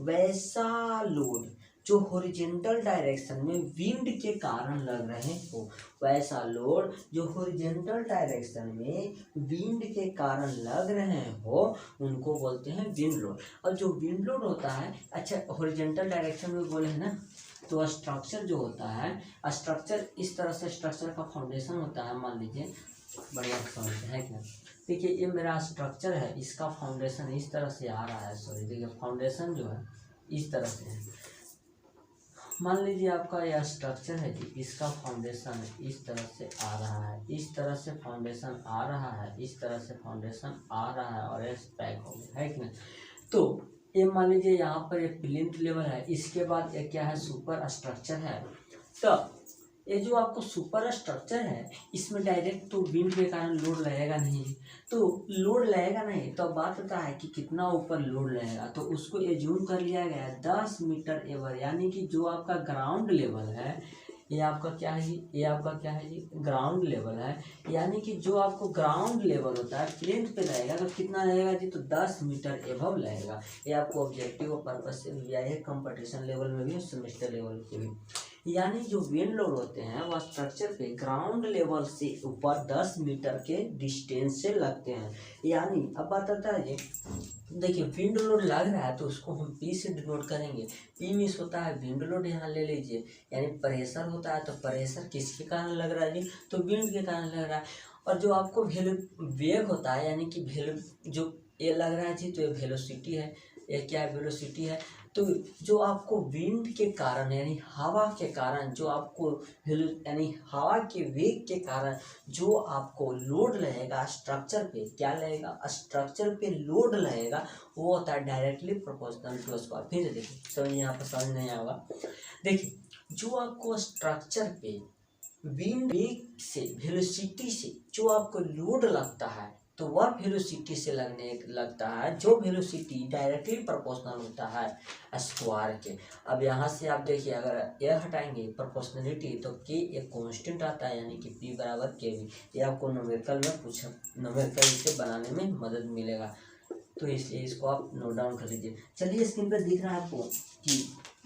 वैसा लोड जो हॉरिजॉन्टल डायरेक्शन में विंड के कारण लग रहे हो, वैसा लोड जो हॉरिजॉन्टल डायरेक्शन में विंड के कारण लग रहे हो उनको बोलते हैं विंड लोड। और जो विंड लोड होता है, अच्छा हॉरिजॉन्टल डायरेक्शन में बोले हैं ना, तो स्ट्रक्चर जो होता है, स्ट्रक्चर इस तरह से स्ट्रक्चर का फाउंडेशन होता है, मान लीजिए बढ़िया समझते हैं क्या, देखिए ये मेरा स्ट्रक्चर है, इसका फाउंडेशन इस तरह से आ रहा है, सॉरी देखिए फाउंडेशन जो है इस तरह से है, मान लीजिए आपका यह स्ट्रक्चर है जी, इसका फाउंडेशन इस तरह से आ रहा है, इस तरह से फाउंडेशन आ रहा है, इस तरह से फाउंडेशन आ रहा है और इस पैक हो गया है कि नहीं। तो ये मान लीजिए यहाँ पर एक प्लिंथ लेवल है, इसके बाद एक क्या है, सुपर स्ट्रक्चर है। तो ये जो आपको सुपर स्ट्रक्चर है इसमें डायरेक्ट तो विंड के कारण लोड लगेगा नहीं, तो लोड लगेगा नहीं, तो बात होता है कि कितना ऊपर लोड लगेगा, तो उसको एज्यूम कर लिया गया 10 मीटर एवर, यानी कि जो आपका ग्राउंड लेवल है, ये आपका क्या है जी, ये आपका क्या है जी, ग्राउंड लेवल है, यानी कि जो आपको ग्राउंड लेवल होता है प्लेन पे लगेगा तो कितना लगेगा जी, तो 10 मीटर एबव लगेगा। ये आपको ऑब्जेक्टिव पर्पज से भी है, कंपटीशन लेवल में भी, सेमेस्टर लेवल पे भी, यानी जो विंड लोड होते हैं वह स्ट्रक्चर पे ग्राउंड लेवल से ऊपर 10 मीटर के डिस्टेंस से लगते हैं। यानी अब बात आता है जी, देखिए विंड लोड लग रहा है तो उसको हम P से डिनोट करेंगे। P मीन्स होता है विंड लोड, यहाँ ले लीजिए, यानी प्रेशर होता है, तो प्रेशर किसके कारण लग रहा है जी, तो विंड के कारण लग रहा है। और जो आपको वेग होता है, यानी कि जो ये लग रहा है जी, तो ये वेलोसिटी है, ये क्या है, वेलोसिटी है। तो जो आपको विंड के कारण यानी हवा के कारण जो आपको यानी हवा के वेग के कारण जो आपको लोड लगेगा स्ट्रक्चर पे, क्या लगेगा, स्ट्रक्चर पे लोड लगेगा, वो होता है डायरेक्टली प्रोपोर्शनल टू स्क्वायर। फिर से देखिए, तो यहाँ पर समझ नहीं आएगा, देखिए जो आपको स्ट्रक्चर पे विंड वेग से, वेलोसिटी से जो आपको लोड लगता है, तो वह वेलोसिटी से लगता है जो वेलोसिटी डायरेक्टली प्रोपोर्शनल होता है स्क्वायर के। अब यहाँ से आप देखिए, अगर यह हटाएंगे प्रोपोर्शनलिटी तो के एक कांस्टेंट आता है, यानी कि P बराबर KV। ये आपको न्यूमेरिकल में पूछा, न्यूमेरिकल इसे बनाने में मदद मिलेगा, तो इसलिए इसको आप नोट डाउन कर लीजिए। चलिए स्क्रीन पर दिख रहा है आपको कि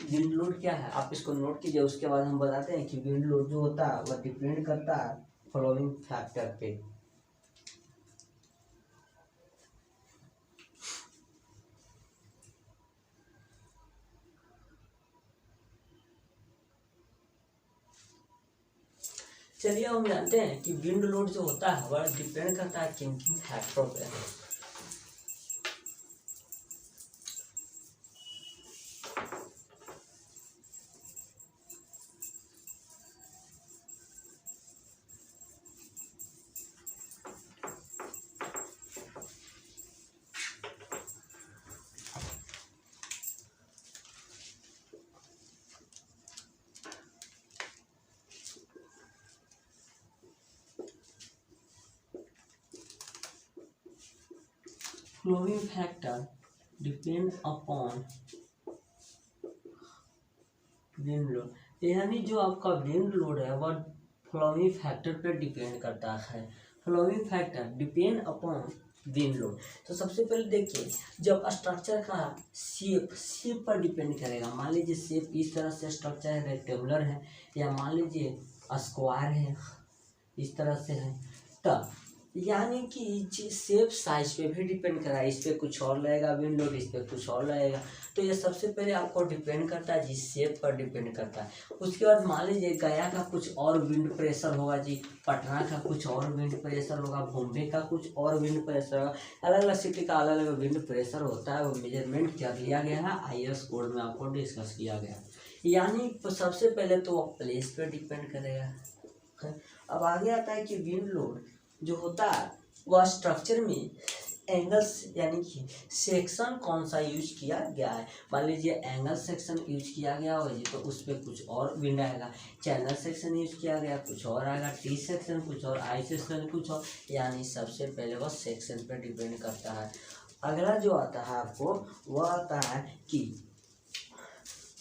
विंड लोड क्या है, आप इसको नोट कीजिए। उसके बाद हम बताते हैं कि विंड लोड जो होता है वह डिपेंड करता है फॉलोइंग फैक्टर पे। चलिए हम जानते हैं कि विंड लोड जो होता है वह डिपेंड करता है किन किन फैक्टरों पे। Flowing factor depend upon wind load, यानी जो आपका विंड लोड है वह फ्लोइंग फैक्टर पर डिपेंड करता है। Flowing factor depend upon wind load. तो सबसे पहले देखिए, जब स्ट्रक्चर का शेप पर डिपेंड करेगा। मान लीजिए शेप इस तरह से स्ट्रक्चर है, रेक्टेंगुलर है, या मान लीजिए स्क्वायर है, इस तरह से है, तब यानी कि शेप साइज पे भी डिपेंड कर रहा है। इस पर कुछ और लगेगा विंड लोड, इस पर कुछ और लगेगा। तो ये सबसे पहले आपको डिपेंड करता है जी, शेप पर डिपेंड करता है। उसके बाद मान लीजिए गया का कुछ और विंड प्रेशर होगा जी, पटना का कुछ और विंड प्रेशर होगा, बॉम्बे का कुछ और विंड प्रेशर होगा। अलग अलग सिटी का अलग अलग विंड प्रेशर होता है, वो मेजरमेंट कर लिया गया है, IS कोड में आपको डिस्कस किया गया। यानी सबसे पहले तो प्लेस पर डिपेंड करेगा। अब आगे आता है कि विंड लोड जो होता है वह स्ट्रक्चर में एंगल्स यानी कि सेक्शन कौन सा यूज किया गया है। मान लीजिए एंगल सेक्शन यूज किया गया हो जी, तो उस पर कुछ और विंड आएगा। चैनल सेक्शन यूज किया गया कुछ और आएगा, टी सेक्शन कुछ और, आई सेक्शन कुछ और, यानी सबसे पहले वह सेक्शन पर डिपेंड करता है। अगला जो आता है आपको वह आता है कि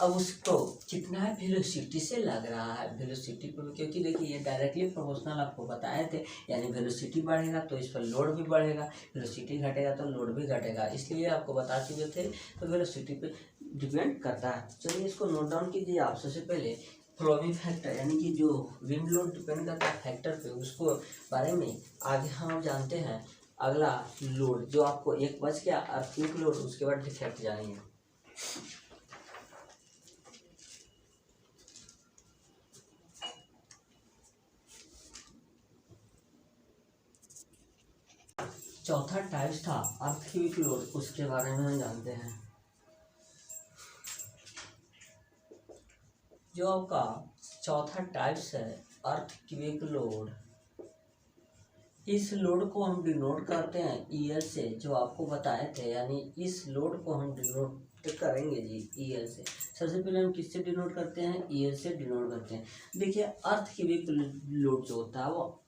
अब उसको कितना वेलोसिटी से लग रहा है, वेलोसिटी पर, क्योंकि देखिए ये डायरेक्टली प्रोपोर्शनल आपको बताए थे, यानी वेलोसिटी बढ़ेगा तो इस पर लोड भी बढ़ेगा, वेलोसिटी घटेगा तो लोड भी घटेगा, इसलिए आपको बता चुके थे। तो वेलोसिटी पे डिपेंड करता है। चलिए इसको नोट डाउन कीजिए आप। सबसे पहले फ्लोइंग फैक्टर यानी कि जो विंड लोड डिपेंड करता है फैक्टर पे, उसको बारे में आगे हम जानते हैं। अगला लोड जो आपको एक बच गया अर्थक्वेक लोड, उसके बाद डिफेक्ट जानेंगे। चौथा टाइप्स था अर्थक्वेक लोड, उसके बारे में हम जानते हैं। जो आपका चौथा टाइप्स है अर्थक्वेक लोड, इस लोड को हम डिनोट करते हैं ईएल से, जो आपको बताए थे, यानी इस लोड को हम डिनोट करेंगे जी ईएल से। सबसे पहले हम किससे डिनोट करते हैं, ईएल से डिनोट करते हैं। देखिए अर्थक्वेक लोड जो होता है वो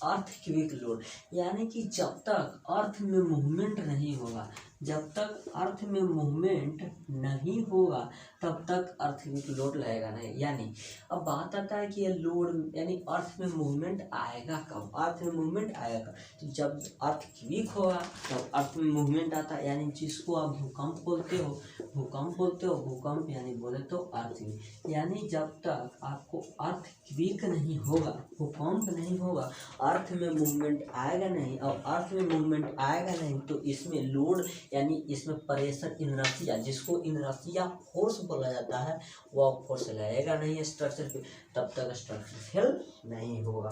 अर्थक्वेक लोड, यानी कि जब तक अर्थ में मूवमेंट नहीं होगा, जब तक अर्थ में मूवमेंट नहीं होगा तब तक अर्थक्वेक लोड लगेगा नहीं। यानी अब बात आता है कि ये लोड यानी अर्थ में मूवमेंट आएगा कब, अर्थ में मूवमेंट आएगा तो जब अर्थक्वेक होगा तब अर्थ में मूवमेंट आता है, यानी जिसको आप भूकंप बोलते हो, भूकंप बोलते हो, भूकंप यानी बोले तो अर्थक्वेक। यानी जब तक आपको अर्थक्वेक नहीं होगा, भूकंप नहीं होगा, अर्थ में मूवमेंट आएगा नहीं, और अर्थ में मूवमेंट आएगा नहीं तो इसमें लोड यानी इसमें प्रेशर इनर्शिया, जिसको इनर्शिया फोर्स बोला जाता है, वह फोर्स लगेगा नहीं स्ट्रक्चर पे, तब तक स्ट्रक्चर फेल नहीं होगा।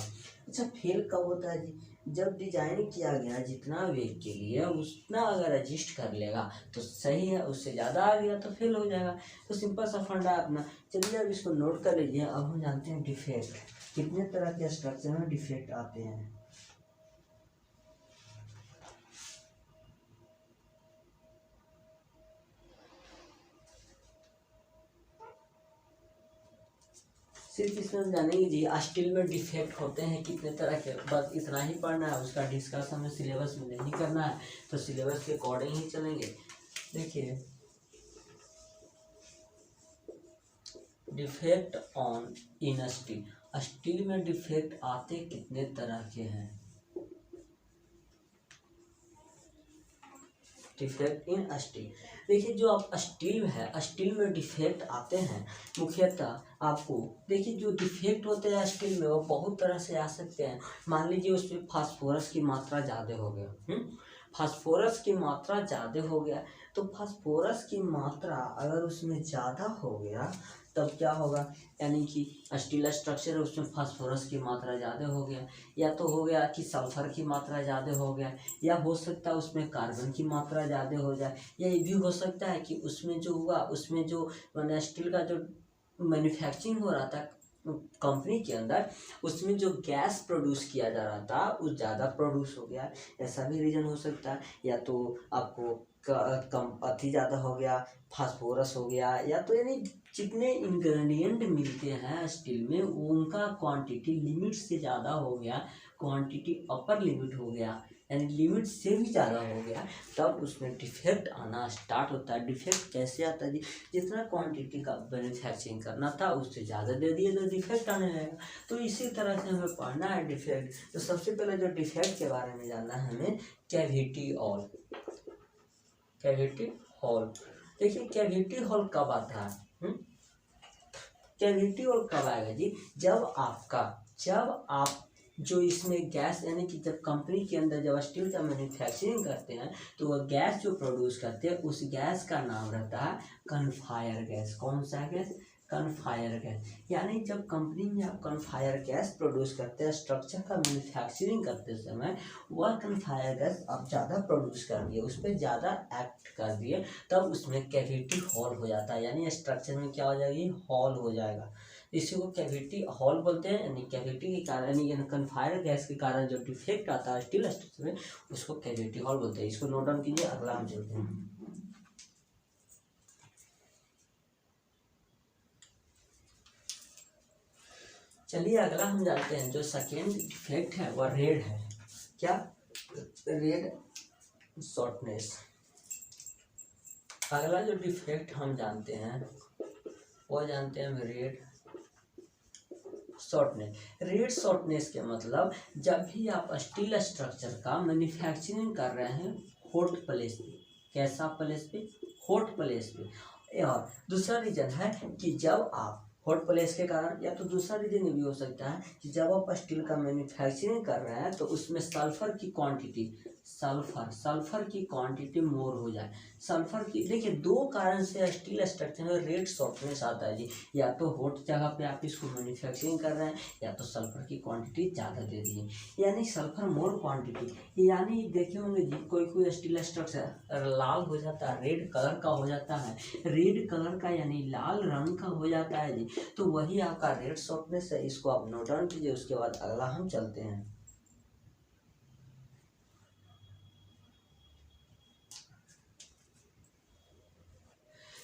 अच्छा फेल कब होता है जी, जब डिजाइन किया गया जितना वेग के लिए उतना अगर एडजस्ट कर लेगा तो सही है, उससे ज़्यादा आ गया तो फेल हो जाएगा। तो सिंपल सा फंडा अपना। चलिए अब इसको नोट कर लीजिए। अब हम जानते हैं डिफेक्ट, कितने तरह के स्ट्रक्चर में डिफेक्ट आते हैं। सिर्फ इसमें हम जानेंगे जी स्टील में डिफेक्ट होते हैं कितने तरह के, बस इतना ही पढ़ना है, उसका डिस्कस हमें सिलेबस में नहीं करना है, तो सिलेबस के अकॉर्डिंग ही चलेंगे। देखिए defect on in steel, steel में डिफेक्ट आते कितने तरह के हैं। डिफेक्ट इन स्टील, देखिए जो आप स्टील है, स्टील में डिफेक्ट आते हैं मुख्यतः आपको। देखिए जो डिफेक्ट होते हैं स्टील में वो बहुत तरह से आ सकते हैं। मान लीजिए उसमें फास्फोरस की मात्रा ज़्यादा हो गया, फास्फोरस की मात्रा ज़्यादा हो गया, तो फास्फोरस की मात्रा अगर उसमें ज़्यादा हो गया तब क्या होगा, यानी कि स्टील स्ट्रक्चर है उसमें फास्फोरस की मात्रा ज़्यादा हो गया, या तो हो गया कि सल्फर की मात्रा ज़्यादा हो गया, या हो सकता है उसमें कार्बन की मात्रा ज़्यादा हो जाए, या ये भी हो सकता है कि उसमें जो हुआ उसमें जो मैंने स्टील का जो मैन्युफैक्चरिंग हो रहा था कंपनी के अंदर, उसमें जो गैस प्रोड्यूस किया जा रहा था वो ज़्यादा प्रोड्यूस हो गया, ऐसा भी रीज़न हो सकता है। या तो आपको कम अति ज़्यादा हो गया, फास्फोरस हो गया, या तो यानी जितने इंग्रेडिएंट मिलते हैं स्टील में उनका क्वांटिटी लिमिट से ज़्यादा हो गया, क्वांटिटी अपर लिमिट हो गया, यानी लिमिट से भी ज़्यादा हो गया, तब उसमें डिफेक्ट आना स्टार्ट होता है। डिफेक्ट कैसे आता है जी, जितना क्वांटिटी का मैन्युफैक्चरिंग करना था उससे ज़्यादा दे दिए तो डिफेक्ट आने लगेगा। तो इसी तरह से हमें पढ़ना है डिफेक्ट। तो सबसे पहले जो डिफेक्ट के बारे में जानना है हमें, कैविटी हॉल, कैविटी हॉल। देखिए कैविटी हॉल कब आता है, कैविटी हॉल कब आएगा जी, जब आप जो इसमें गैस यानी कि जब कंपनी के अंदर जब स्टील का मैन्युफैक्चरिंग करते हैं तो वह गैस जो प्रोड्यूस करते हैं उस गैस का नाम रहता है कन्फायर गैस। कौन सा गैस, कन्फायर गैस। यानी जब कंपनी में आप कन्फायर गैस प्रोड्यूस करते हैं स्ट्रक्चर का मैन्युफैक्चरिंग करते समय, वह कन्फायर गैस आप ज़्यादा प्रोड्यूस कर दिए, उस पर ज़्यादा एक्ट कर दिए, तब उसमें कैविटी हॉल हो जाता है, यानी स्ट्रक्चर में क्या हो जाएगी, हॉल हो जाएगा। इसी को कैविटी हॉल बोलते हैं, यानी कैविटी के कारण यानी कन्फायर गैस के कारण जो डिफेक्ट आता है स्टील स्ट्रक्चर में उसको कैविटी हॉल बोलते हैं। इसको नोट डाउन कीजिए, अगला हम चलते हैं। चलिए अगला हम जानते हैं, जो सेकेंड डिफेक्ट है वह रेड है। क्या? Red shortness. अगला जो डिफेक्ट हम जानते हैं वो जानते हैं रेड शॉर्टनेस। रेड शॉर्टनेस के मतलब जब भी आप स्टील स्ट्रक्चर का मैन्युफैक्चरिंग कर रहे हैं हॉट प्लेस पे। कैसा प्लेस पे? हॉट प्लेस पे। और दूसरा रीजन है कि जब आप हॉट प्लेस के कारण, या तो दूसरा रीजन ये भी हो सकता है कि जब आप स्टील का मैन्युफैक्चरिंग कर रहे हैं तो उसमें सल्फर की क्वांटिटी की क्वांटिटी मोर हो जाए। सल्फर की, देखिए दो कारण से स्टील स्ट्रक्चर में रेड शॉर्टनेस आता है जी। या तो हॉट जगह पे आप इसको मैन्युफैक्चरिंग कर रहे हैं, या तो सल्फर की क्वांटिटी ज़्यादा दे दिए, यानी सल्फर मोर क्वांटिटी। यानी देखे होंगे जी, कोई स्टील स्ट्रक्चर लाल हो जाता है, रेड कलर का हो जाता है, रेड कलर का यानी लाल रंग का हो जाता है जी, तो वही आपका रेड शॉर्टनेस है। इसको आप नोट डाउन कीजिए। उसके बाद अगला हम चलते हैं।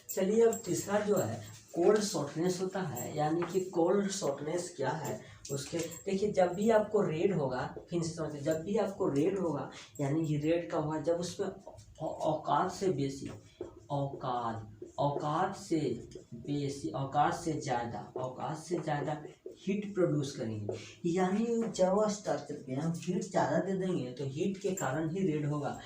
चलिए अब तीसरा जो है कोल्ड शॉर्टनेस होता है। यानी कि कोल्ड शॉर्टनेस क्या है उसके, देखिए जब भी आपको रेड होगा, फिर से समझिए, जब भी आपको रेड होगा यानी कि रेड कब होगा, जब उसमें औकात से बेसी, औकात से ज़्यादा हीट प्रोड्यूस करेंगे। यानी जब स्ट्रक्चर पे हम हीट ज़्यादा दे देंगे तो हीट के कारण ही रेड होगा।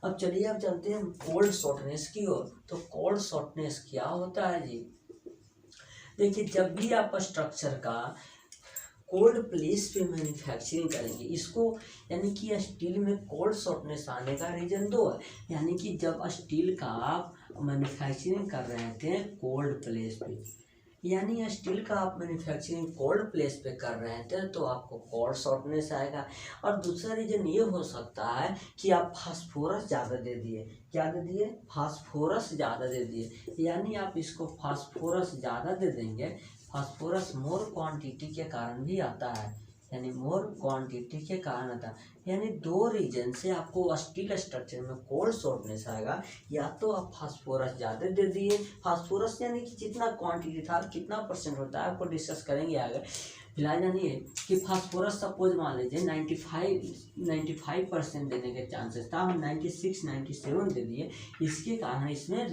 अब चलिए अब चलते हैं कोल्ड शॉर्टनेस की ओर। तो कोल्ड शॉर्टनेस क्या होता है जी? देखिए जब भी आप स्ट्रक्चर का कोल्ड प्लेस पे मैन्युफैक्चरिंग करेंगे, इसको यानी कि स्टील में कोल्ड शॉर्टनेस आने का रीजन दो है। यानी कि जब स्टील का आप मैन्युफैक्चरिंग कर रहे थे कोल्ड प्लेस पे, यानी स्टील का आप मैन्युफैक्चरिंग कोल्ड प्लेस पे कर रहे थे तो आपको कोल्ड शॉर्टनेस आएगा। और दूसरा रीजन ये हो सकता है कि आप फास्फोरस ज़्यादा दे दिए। क्या दे दिए? फास्फोरस ज़्यादा दे दिए, यानी आप इसको फास्फोरस ज़्यादा दे देंगे। फास्फोरस मोर क्वांटिटी के कारण भी आता है, यानी मोर क्वांटिटी के कारण आता है। यानी दो रीजन से आपको स्टील स्ट्रक्चर में कोल्ड शॉर्टनेस आएगा। या तो आप फास्फोरस ज़्यादा दे दिए, फास्फोरस यानी कि जितना क्वांटिटी था, कितना परसेंट होता है आपको डिस्कस करेंगे आगे। फिलहाल जानिए कि फास्फोरस सपोज मान लीजिए 95% देने के चांसेस था, हम 96-97 दे दिए। इसके कारण इसमें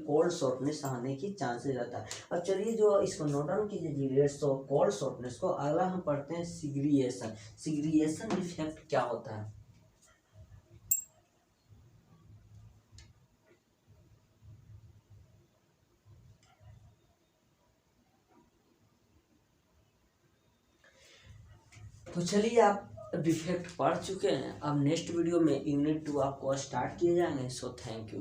कोल्ड शॉर्टनेस आने की चांसेस रहता है। अब चलिए जो इसको नोट डाउन कीजिए कोल्ड शॉर्टनेस को। अगला हम पढ़ते हैं सिग्रिएशन इफेक्ट क्या होता है। तो चलिए आप डिफेक्ट पढ़ चुके हैं। अब नेक्स्ट वीडियो में यूनिट 2 आपको स्टार्ट किए जाएंगे। So thank you.